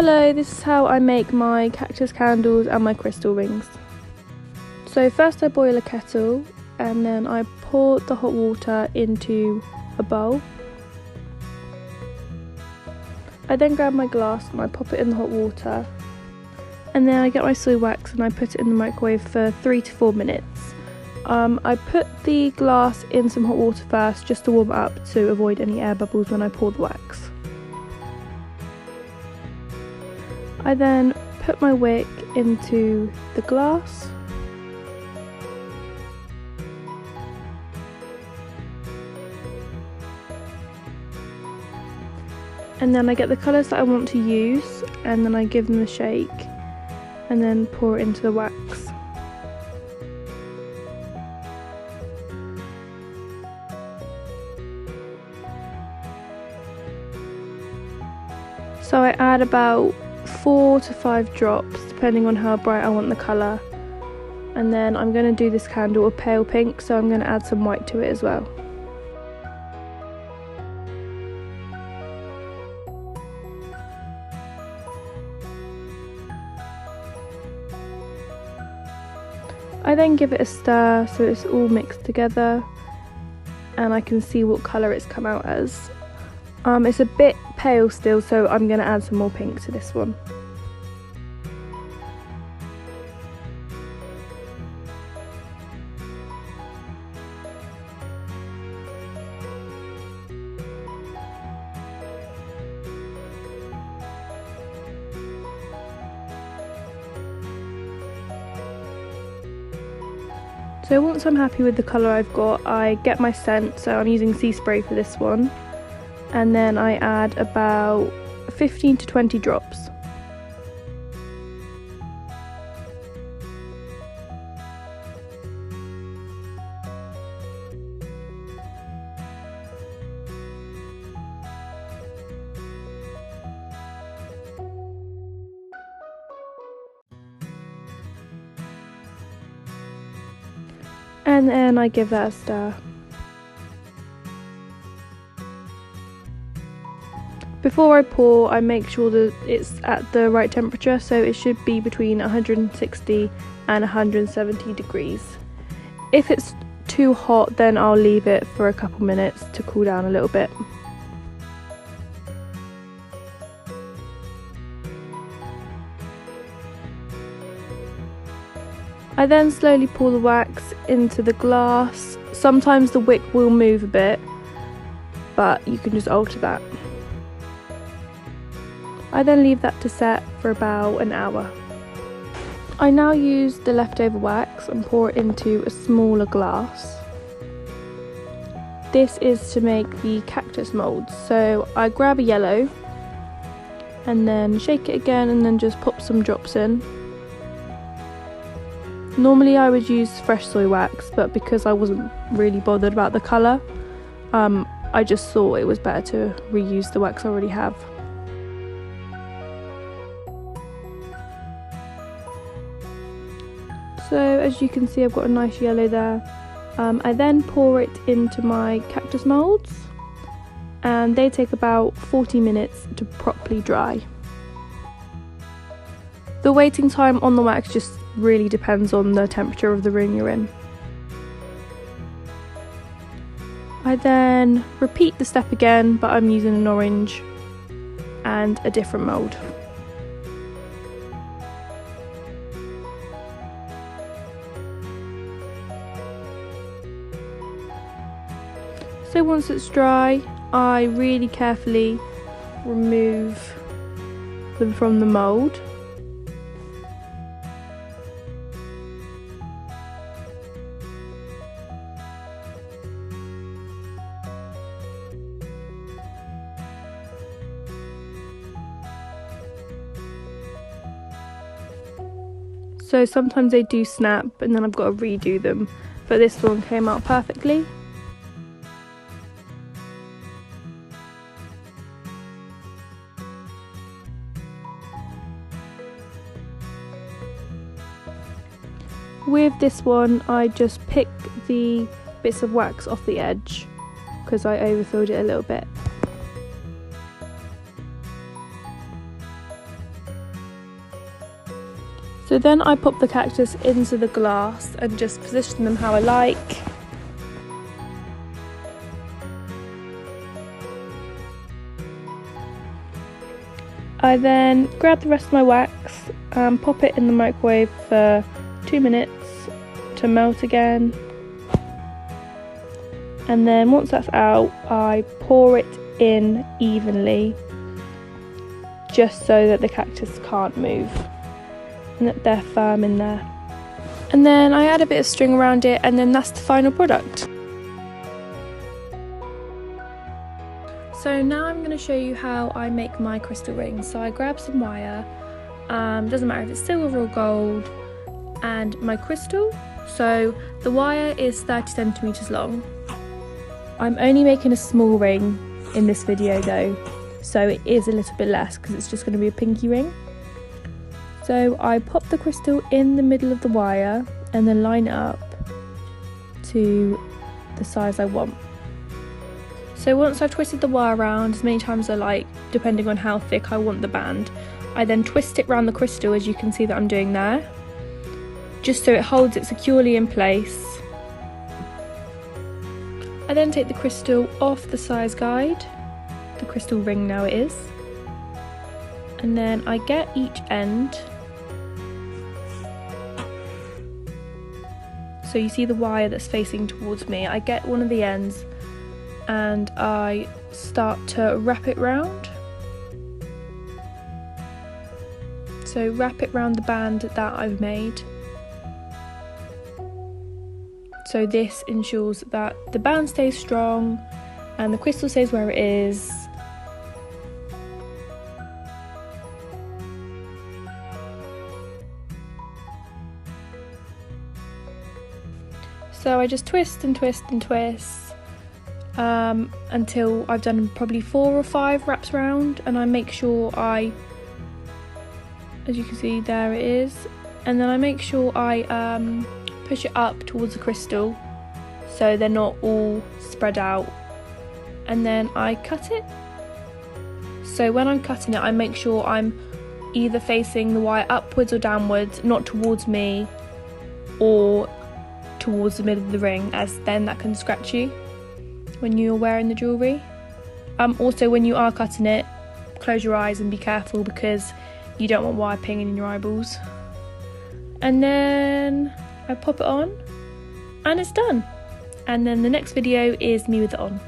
Hello, this is how I make my cactus candles and my crystal rings. So first I boil a kettle and then I pour the hot water into a bowl. I then grab my glass and I pop it in the hot water, and then I get my soy wax and I put it in the microwave for 3 to 4 minutes. I put the glass in some hot water first just to warm it up to avoid any air bubbles when I pour the wax. I then put my wick into the glass. And then I get the colours that I want to use and then I give them a shake and then pour it into the wax. So I add about 4 to 5 drops depending on how bright I want the colour, and then I'm going to do this candle a pale pink, so I'm going to add some white to it as well. I then give it a stir so it's all mixed together and I can see what colour it's come out as. It's a bit pale still, so I'm going to add some more pink to this one. So once I'm happy with the colour I've got, I get my scent, so I'm using sea spray for this one, and then I add about 15 to 20 drops. And then I give that a stir. Before I pour, I make sure that it's at the right temperature, so it should be between 160 and 170 degrees. If it's too hot, then I'll leave it for a couple minutes to cool down a little bit. I then slowly pour the wax into the glass. Sometimes the wick will move a bit, but you can just alter that. I then leave that to set for about an hour. I now use the leftover wax and pour it into a smaller glass. This is to make the cactus moulds. So I grab a yellow and then shake it again and then just pop some drops in. Normally I would use fresh soy wax, but because I wasn't really bothered about the colour, I just thought it was better to reuse the wax I already have. So as you can see, I've got a nice yellow there. I then pour it into my cactus moulds, and they take about 40 minutes to properly dry. The waiting time on the wax just really depends on the temperature of the room you're in. I then repeat the step again, but I'm using an orange and a different mould. So once it's dry, I really carefully remove them from the mould. So sometimes they do snap and then I've got to redo them, but this one came out perfectly. With this one, I just pick the bits of wax off the edge because I overfilled it a little bit. So then I pop the cactus into the glass and just position them how I like. I then grab the rest of my wax and pop it in the microwave for 2 minutes to melt again. And then once that's out, I pour it in evenly, just so that the cactus can't move and that they're firm in there. And then I add a bit of string around it, and then that's the final product. So now I'm going to show you how I make my crystal rings. So I grab some wire, doesn't matter if it's silver or gold, and my crystal. So the wire is 30 centimeters long. I'm only making a small ring in this video though, so it is a little bit less because it's just going to be a pinky ring. So I pop the crystal in the middle of the wire and then line it up to the size I want. So once I've twisted the wire around as many times as I like, depending on how thick I want the band, I then twist it around the crystal, as you can see that I'm doing there, just so it holds it securely in place. I then take the crystal off the size guide, the crystal ring now it is, and then I get each end. So you see the wire that's facing towards me, I get one of the ends and I start to wrap it round. So wrap it round the band that I've made. So this ensures that the band stays strong and the crystal stays where it is. So I just twist and twist and twist until I've done probably 4 or 5 wraps round, and I make sure as you can see there it is, and then I make sure I push it up towards the crystal so they're not all spread out, and then I cut it. So when I'm cutting it, I make sure I'm either facing the wire upwards or downwards, not towards me or towards the middle of the ring, as then that can scratch you when you're wearing the jewellery. Also when you are cutting it, close your eyes and be careful because you don't want wire pinging in your eyeballs. And then I pop it on and it's done. And then the next video is me with it on.